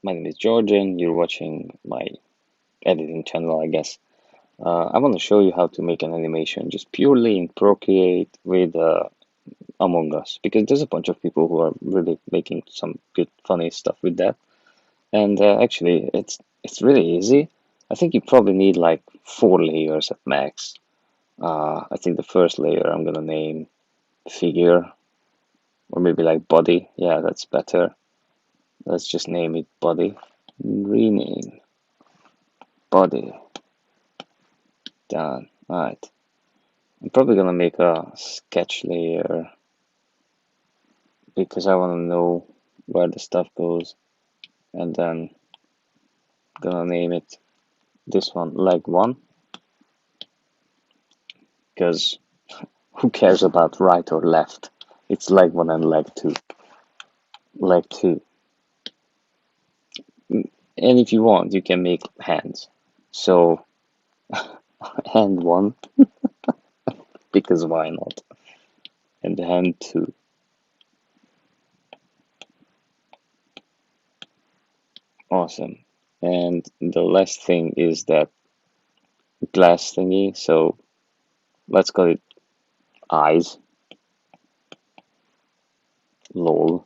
My name is Georgian. You're watching my editing channel, I guess. I want to show you how to make an animation just purely in Procreate with Among Us, because there's a bunch of people who are really making some good, funny stuff with that. And actually, it's really easy. I think you probably need like 4 layers at max. I think the first layer I'm gonna name figure, or maybe like body. Yeah, that's better. Let's just name it body. Rename body. Done. Alright. I'm probably gonna make a sketch layer because I wanna know where the stuff goes, and then gonna name it this one leg 1, because who cares about right or left? It's leg 1 and leg 2. Leg 2. And if you want, you can make hands. So hand 1, because why not? And hand 2. Awesome. And the last thing is that glass thingy, so let's call it eyes. Lol.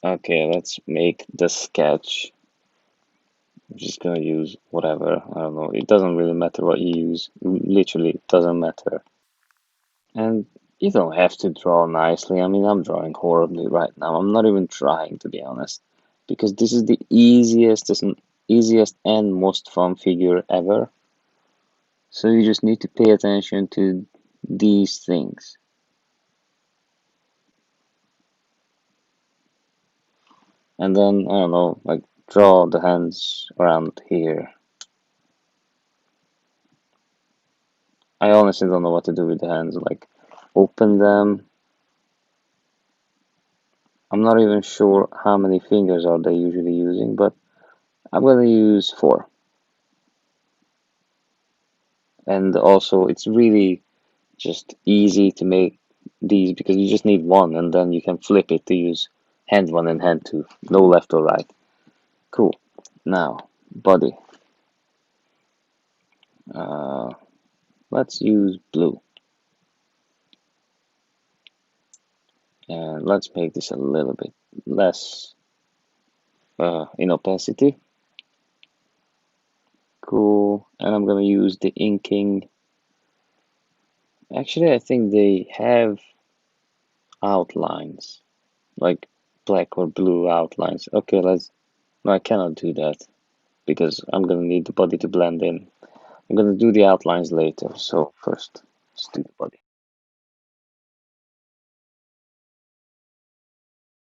Okay, let's make the sketch. I'm just gonna use whatever. I don't know. It doesn't really matter what you use. Literally, it doesn't matter. And you don't have to draw nicely. I mean, I'm drawing horribly right now. I'm not even trying, to be honest, because this is the easiest and most fun figure ever. So you just need to pay attention to these things. And then, I don't know, like draw the hands around here. I honestly don't know what to do with the hands, like open them. I'm not even sure how many fingers are they usually using, but I'm gonna use 4. And also, it's really just easy to make these because you just need one, and then you can flip it to use hand 1 and hand 2. No left or right. Cool. Now, body. Uh, let's use blue. And let's make this a little bit less in opacity. Cool. And I'm gonna use the inking. Actually, I think they have outlines, like black or blue outlines. Okay, let's. No, I cannot do that because I'm gonna need the body to blend in. I'm gonna do the outlines later. So first, let's do the body.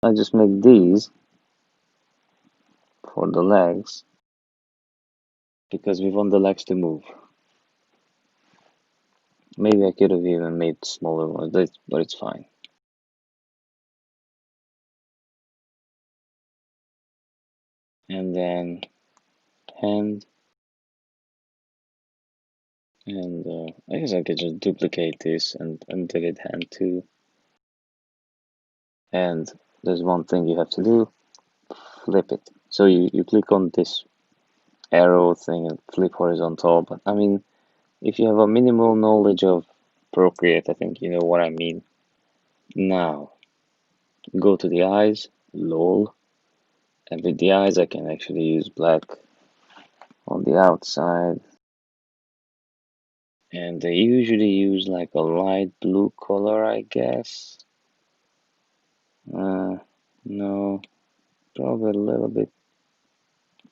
I just make these for the legs because we want the legs to move. Maybe I could have even made smaller ones, but it's fine. And then hand, and I guess I could just duplicate this and delete hand too. And there's one thing you have to do, flip it. So you click on this arrow thing and flip horizontal, but I mean, if you have a minimal knowledge of Procreate, I think you know what I mean. Now, go to the eyes, lol, and with the eyes I can actually use black on the outside, and they usually use like a light blue color, I guess. No, probably a little bit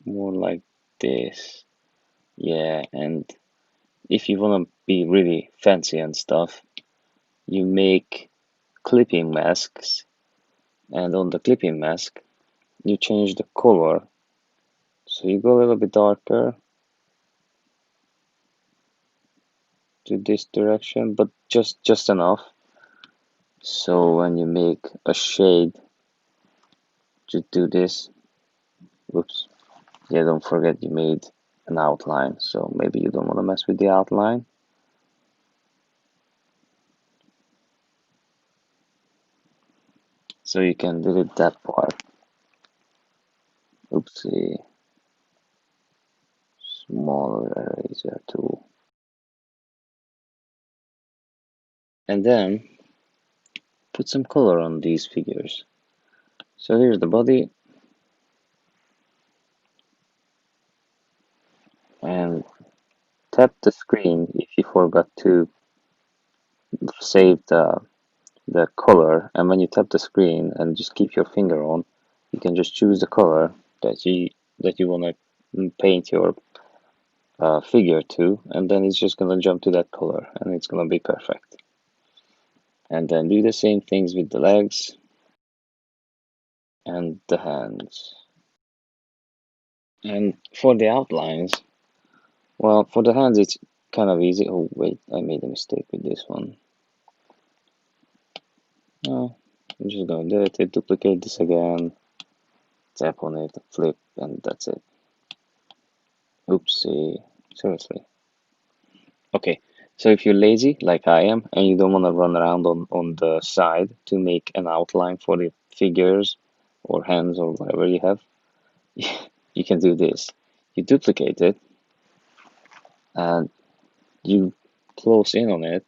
more like this. Yeah, and if you want to be really fancy and stuff, you make clipping masks, and on the clipping mask, you change the color. So you go a little bit darker to this direction, but just enough. So when you make a shade, just do this. Oops. Yeah, don't forget you made an outline, so maybe you don't want to mess with the outline. So you can delete that part. Oopsie. Smaller eraser tool. And then put some color on these figures. So here's the body, and tap the screen if you forgot to save the color, and when you tap the screen and just keep your finger on, you can just choose the color that you want to paint your figure to, and then it's just gonna jump to that color, and it's gonna be perfect. And then do the same things with the legs and the hands. And for the outlines, well, for the hands it's kind of easy. Oh wait, I made a mistake with this one. Oh, I'm just gonna delete it, duplicate this again, tap on it, flip, and that's it. Oopsie, seriously. Okay, so if you're lazy like I am and you don't want to run around on the side to make an outline for the figures or hands or whatever you have, you can do this. You duplicate it and you close in on it,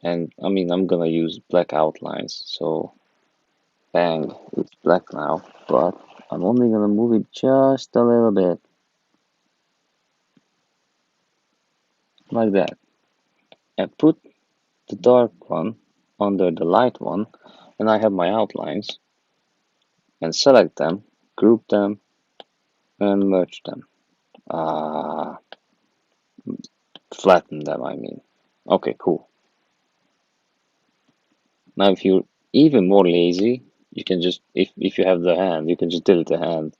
and I mean I'm gonna use black outlines, so bang, it's black now, but I'm only gonna move it just a little bit like that, and put the dark one under the light one, and I have my outlines, and select them, group them, and merge them. Uh, Flatten them, I mean. Okay, cool. Now, if you're even more lazy, you can just, if you have the hand, you can just delete the hand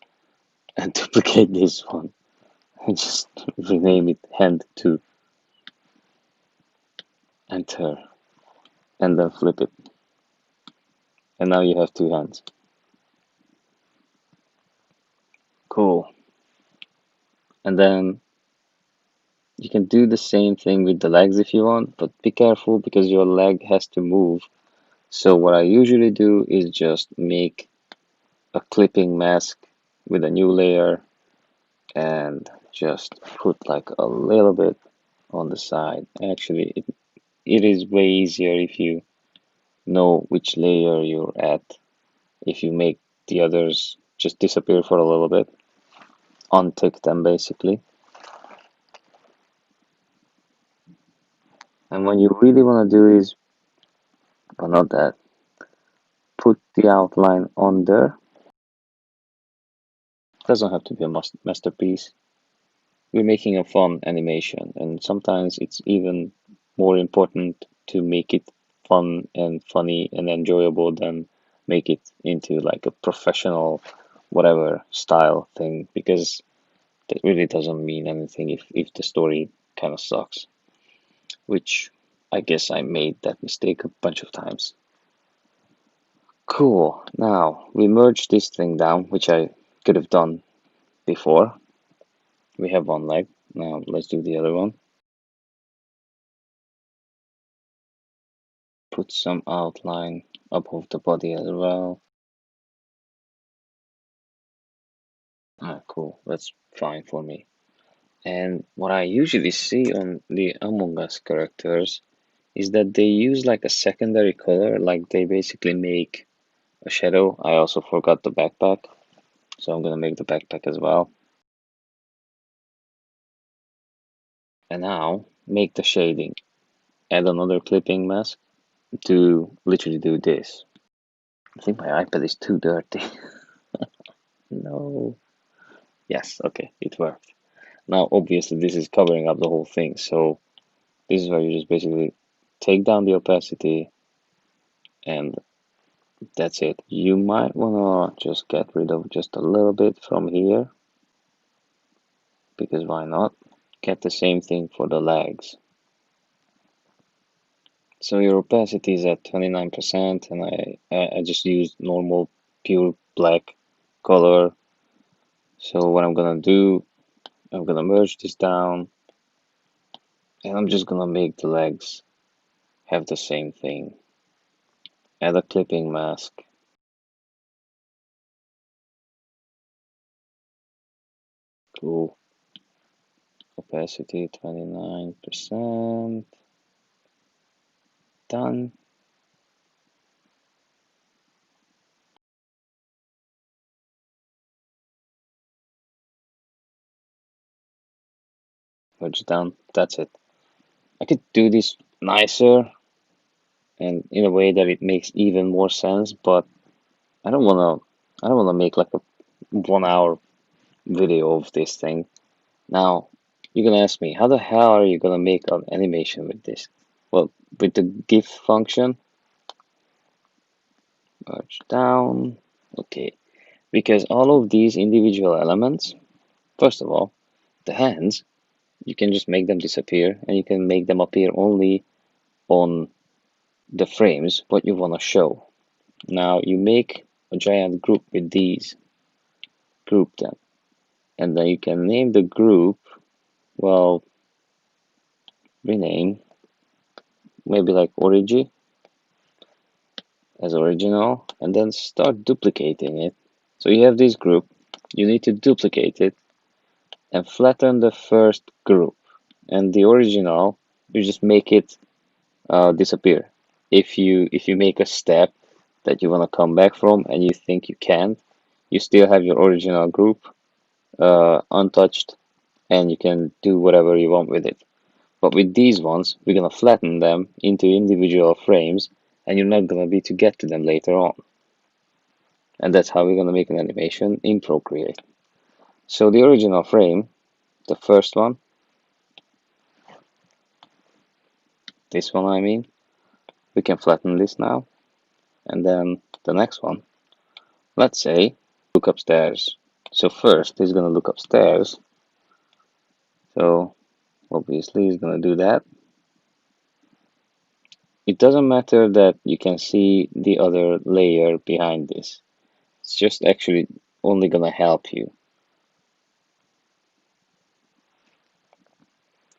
and duplicate this one and just rename it hand 2, enter, and then flip it. And now you have 2 hands. Cool. And then you can do the same thing with the legs if you want, but be careful because your leg has to move. So what I usually do is just make a clipping mask with a new layer and just put like a little bit on the side. Actually, it is way easier if you know which layer you're at. If you make the others just disappear for a little bit, untick them basically. And what you really want to do is, but not that, put the outline on there. Doesn't have to be a masterpiece. We're making a fun animation, and sometimes it's even more important to make it fun and funny and enjoyable than make it into like a professional whatever style thing, because that really doesn't mean anything if the story kind of sucks, which I guess I made that mistake a bunch of times. Cool. Now we merged this thing down, which I could have done before. We have one leg. Now let's do the other one. Put some outline above the body as well. Ah, cool. That's fine for me. And what I usually see on the Among Us characters is that they use like a secondary color, like they basically make a shadow. I also forgot the backpack, so I'm gonna make the backpack as well. And now make the shading. Add another clipping mask to literally do this. I think my iPad is too dirty. No. Yes, okay, it worked. Now, obviously, this is covering up the whole thing, so this is where you just basically take down the opacity, and that's it. You might wanna just get rid of just a little bit from here, because why not? Get the same thing for the legs. So your opacity is at 29%, and I just used normal pure black color. So what I'm gonna do, I'm gonna merge this down, and I'm just gonna make the legs have the same thing. Add a clipping mask. Cool. Opacity 29%. Done. Merge done. That's it. I could do this nicer and in a way that it makes even more sense, but I don't wanna I don't wanna make like a 1 hour video of this thing. Now, you're gonna ask me, how the hell are you gonna make an animation with this? Well, with the GIF function, merge down. Okay, because all of these individual elements, first of all, the hands, you can just make them disappear and you can make them appear only on the frames what you want to show. Now you make a giant group with these, group them, and then you can name the group, well, rename, maybe like origi as original, and then start duplicating it. So you have this group, you need to duplicate it and flatten the first group, and the original, you just make it disappear. If you make a step that you want to come back from and you think you can't, you still have your original group untouched, and you can do whatever you want with it. But with these ones, we're gonna flatten them into individual frames, and you're not gonna be to get to them later on. And that's how we're gonna make an animation in Procreate. So the original frame, the first one, this one I mean, we can flatten this now, and then the next one, let's say, look upstairs. So first he's gonna look upstairs. So obviously he's gonna do that. It doesn't matter that you can see the other layer behind this. It's just actually only gonna help you.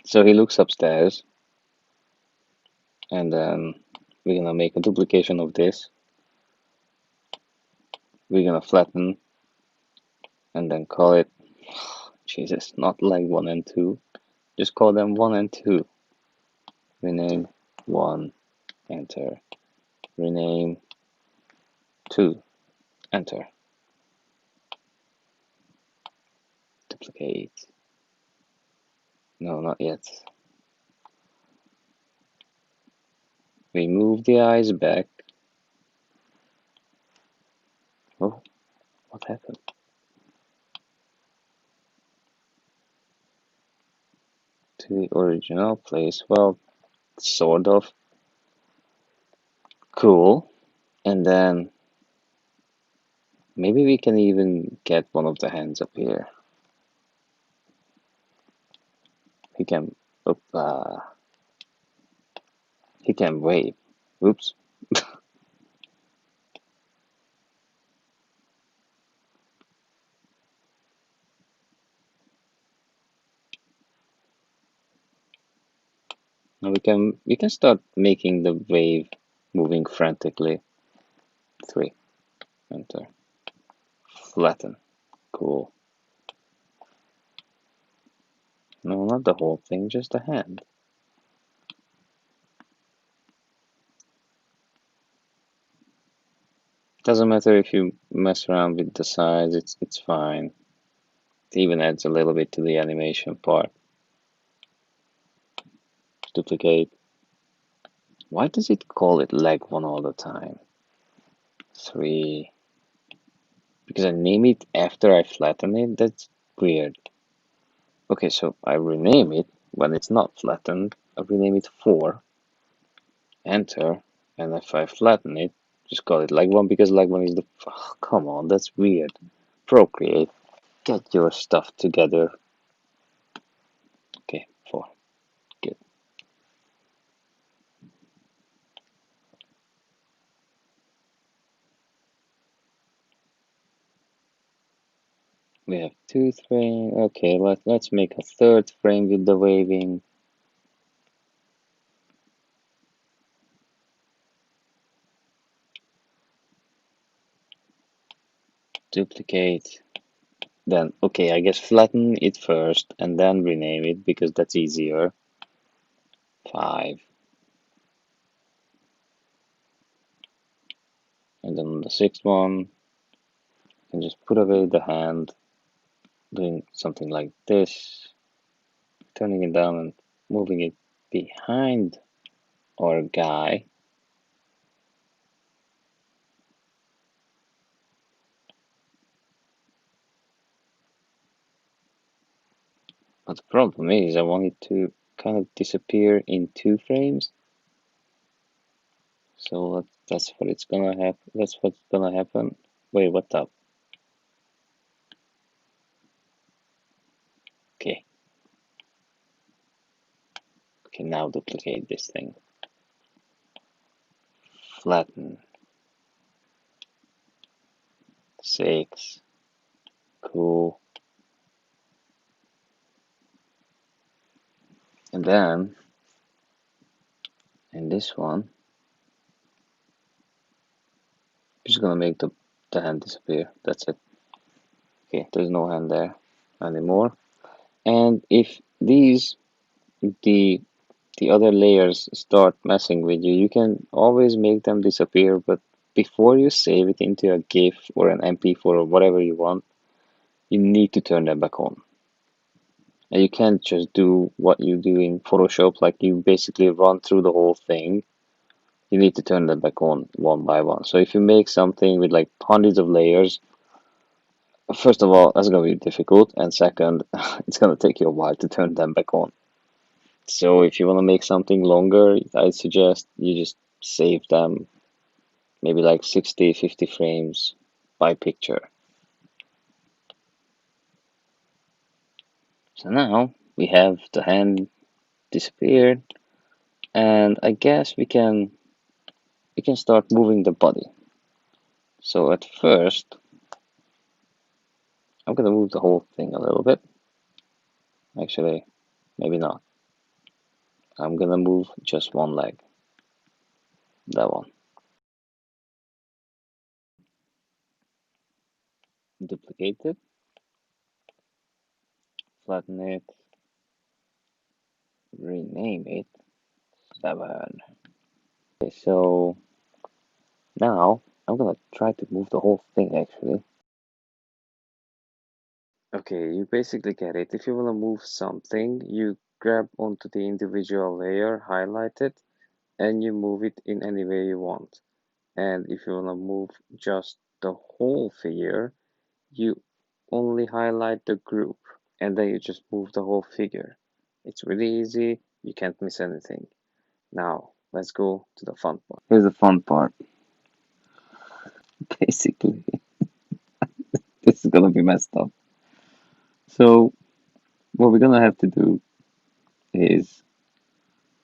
So he looks upstairs, and then we're gonna make a duplication of this. We're gonna flatten and then call it, Jesus, not like 1 and 2. Just call them 1 and 2. Rename 1, enter. Rename 2, enter. Duplicate. No, not yet. We move the eyes back. Oh, what happened? To the original place. Well, sort of. Cool. And then maybe we can even get one of the hands up here. He can, he can wave. Oops. Now we can start making the wave moving frantically. 3, enter. Flatten. Cool. No, not the whole thing, just the hand. Doesn't matter if you mess around with the size, it's fine. It even adds a little bit to the animation part. Duplicate. Why does it call it leg 1 all the time? 3. Because I name it after I flatten it? That's weird. Okay, so I rename it when it's not flattened. I rename it 4. Enter. And if I flatten it, just call it leg 1 because leg 1 is the. Oh, come on, that's weird. Procreate. Get your stuff together. Okay, 4. Good. We have 2 frames. Okay, let's make a third frame with the waving. Duplicate. Then, okay, I guess flatten it first and then rename it because that's easier. 5. And then on the sixth one, you can just put away the hand, doing something like this, turning it down and moving it behind our guy. But the problem is I want it to kind of disappear in 2 frames. So that's what it's gonna happen. That's what's gonna happen. Wait, what up? Okay. Okay, now duplicate this thing. Flatten. 6. Cool. And then in this one, I'm just gonna make the hand disappear. That's it. Okay, there's no hand there anymore. And if the the other layers start messing with you, you can always make them disappear, but before you save it into a GIF or an MP4 or whatever you want, you need to turn them back on. And you can't just do what you do in Photoshop, like you basically run through the whole thing. You need to turn them back on one by one. So if you make something with like hundreds of layers, first of all, that's gonna be difficult, and second, it's gonna take you a while to turn them back on. So if you want to make something longer, I suggest you just save them maybe like 60, 50 frames by picture. So now we have the hand disappeared, and I guess we can start moving the body. So at first, I'm gonna move the whole thing a little bit. Actually, maybe not. I'm gonna move just one leg. That one. Duplicate it, flatten it, rename it. 7. Okay, so now I'm gonna try to move the whole thing actually. Okay, you basically get it. If you want to move something, you grab onto the individual layer, highlight it, and you move it in any way you want. And if you want to move just the whole figure, you only highlight the group, and then you just move the whole figure. It's really easy, you can't miss anything. Now, let's go to the fun part. Here's the fun part. Basically, this is gonna be messed up. So, what we're gonna have to do is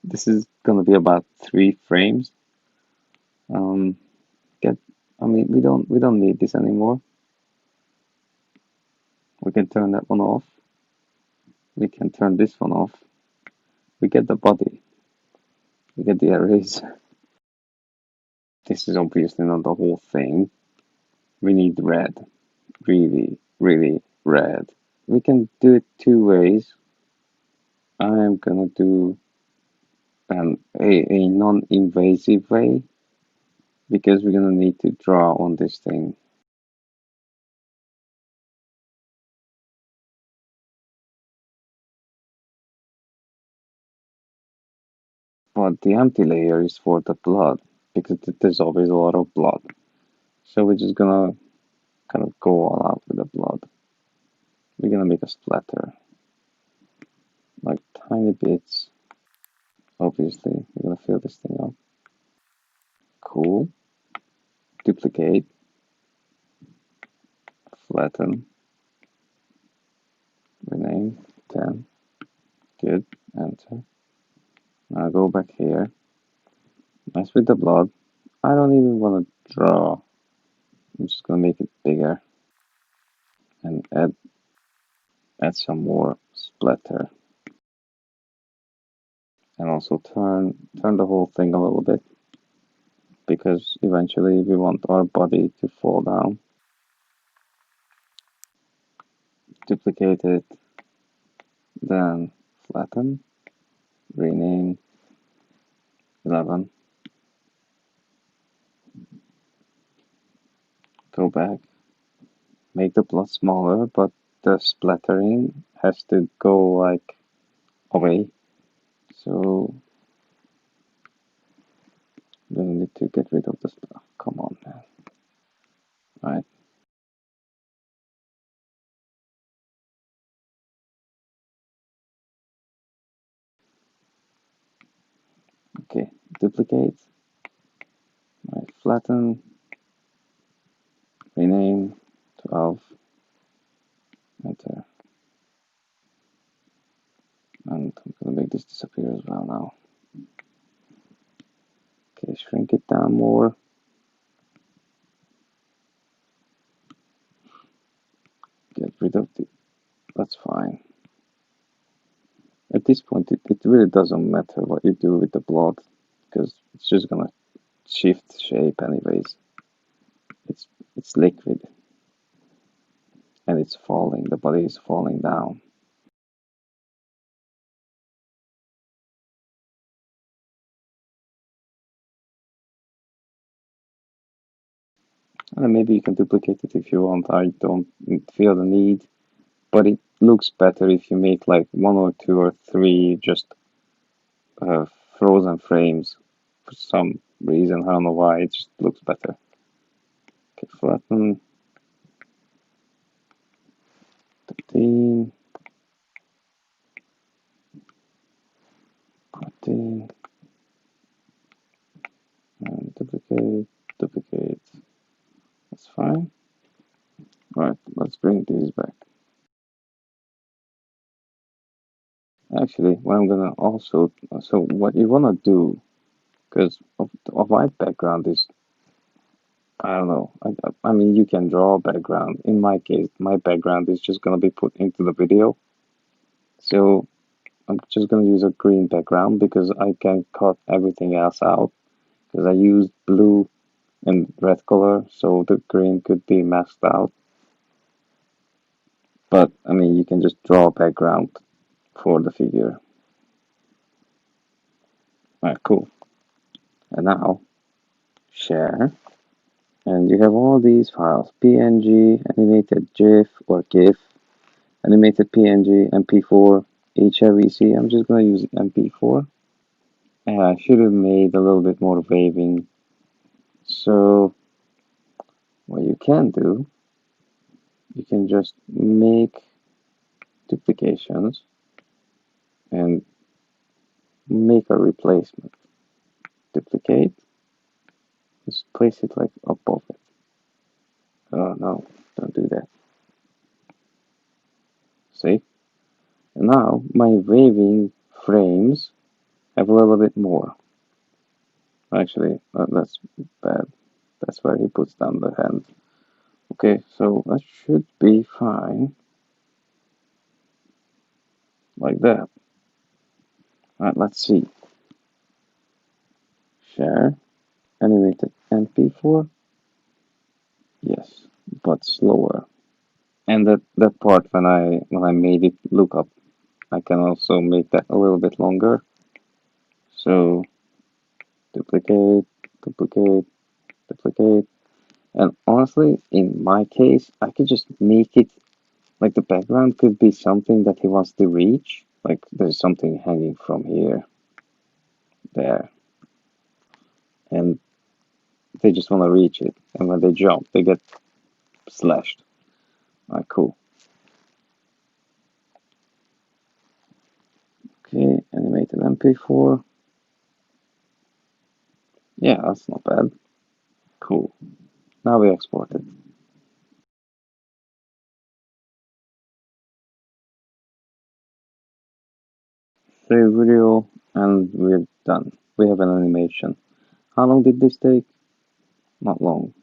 this is gonna be about 3 frames. Um, get, I mean, we don't need this anymore. We can turn that one off. We can turn this one off. We get the body. We get the eraser. This is obviously not the whole thing. We need red. Really, really red. We can do it 2 ways. I'm gonna do a non-invasive way because we're gonna need to draw on this thing. But the empty layer is for the blood because there's always a lot of blood. So we're just gonna kind of go all out with the blood. We're gonna make a splatter, like tiny bits. Obviously, we're gonna fill this thing up. Cool. Duplicate, flatten, rename, 10. Good. Enter. Now go back here. Mess with the blood. I don't even want to draw. I'm just gonna make it bigger and add some more splatter. And also turn the whole thing a little bit because eventually we want our body to fall down. duplicate it, then flatten, rename 11, go back, make the plot smaller, but the splattering has to go like away. So we need to get rid of the stuff. Come on, man. Right. Okay. Duplicate. Right. Flatten. Rename. 12. Enter. And I'm gonna make this disappear as well now. Okay. Shrink it down more. Get rid of the. That's fine. At this point, it really doesn't matter what you do with the blood because it's just gonna shift shape anyways. It's it's liquid and it's falling. The body is falling down. And maybe you can duplicate it if you want. I don't feel the need, but it looks better if you make like one or two or three just uh, frozen frames for some reason. I don't know why. It just looks better. Okay, flatten 13, 14, and duplicate, duplicate. That's fine. Right, let's bring these back. Actually, what I'm gonna also, so what you wanna do, because a white background is, I don't know, I mean, you can draw a background. In my case, my background is just gonna be put into the video. So I'm just gonna use a green background because I can cut everything else out because I used blue and red color, so the green could be masked out. But I mean, you can just draw a background for the figure. Alright, cool. And now, share. And you have all these files, PNG, animated GIF or GIF, animated PNG, MP4, HRVC. I'm just going to use MP4. And I should have made a little bit more waving. So what you can do, you can just make duplications and make a replacement. Duplicate, just place it like above it. Oh no, don't do that. See? And now my waving frames have a little bit more. Actually, that's bad. That's where he puts down the hand. Okay, so that should be fine. Like that. Alright, let's see. Share. Animated MP4. Yes, but slower. And that part when I made it look up, I can also make that a little bit longer. So duplicate, duplicate, duplicate. And honestly, in my case, I could just make it like the background could be something that he wants to reach. Like there's something hanging from here, there, and they just want to reach it. And when they jump, they get slashed. Alright, cool. Okay, animated MP4. Yeah, that's not bad. Cool. Now we export it. Save video, and we're done. We have an animation. How long did this take? Not long.